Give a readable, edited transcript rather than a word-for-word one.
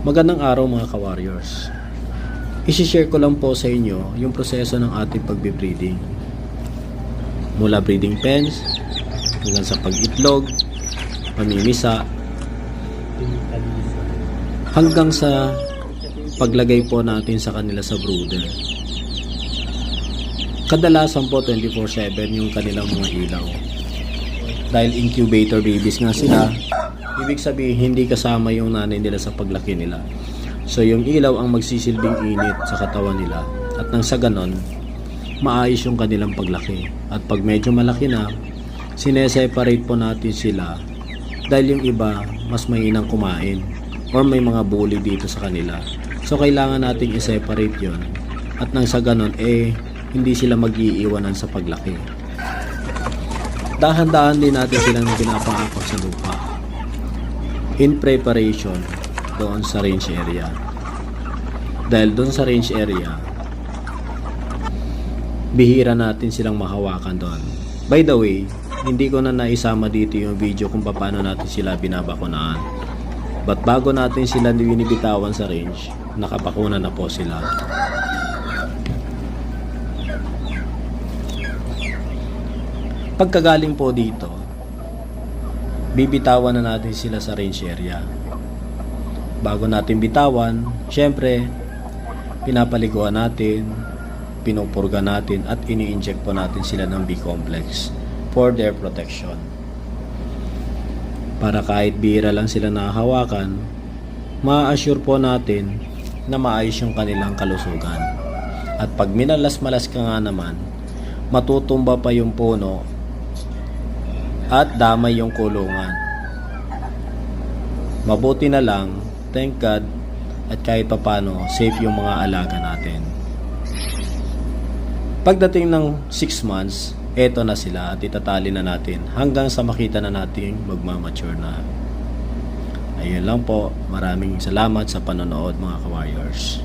Magandang araw mga ka-warriors. I-share ko lang po sa inyo yung proseso ng ating pagbe-breeding. Mula breeding pens, hanggang sa pag-itlog, pamimisa, hanggang sa paglagay po natin sa kanila sa brooder. Kadalasan po 24/7 yung kanilang mga ilaw. Dahil incubator babies nga sila, ibig sabihin hindi kasama yung nanay nila sa paglaki nila. So yung ilaw ang magsisilbing init sa katawan nila, at nang sa ganon maayos yung kanilang paglaki. At pag medyo malaki na, sineseparate po natin sila dahil yung iba mas mainang kumain or may mga bully dito sa kanila. So kailangan nating i-separate yon, at nang sa ganon hindi sila mag-iiwanan sa paglaki. Dahan-dahan din natin silang pinapaapak sa lupa in preparation doon sa range area. Dahil doon sa range area, bihira natin silang mahawakan doon. By the way, hindi ko na naisama dito yung video kung paano natin sila binabakunaan. But bago natin sila binibitawan sa range, nakapakuna na po sila. Pagkagaling po dito, bibitawan na natin sila sa range area. Bago natin bitawan, syempre, pinapaliguan natin, pinupurga natin, at ini-inject po natin sila ng B-complex for their protection. Para kahit bihira lang sila nahahawakan, ma-assure po natin na maayos yung kanilang kalusugan. At pag minalas-malas ka nga naman, matutumba pa yung puno at damay yung kulungan. Mabuti na lang, thank God, at kahit papano safe yung mga alaga natin. Pagdating ng 6 months, eto na sila at itatali na natin hanggang sa makita na natin magmamature na. Ayun lang po, maraming salamat sa panonood mga ka-warriors.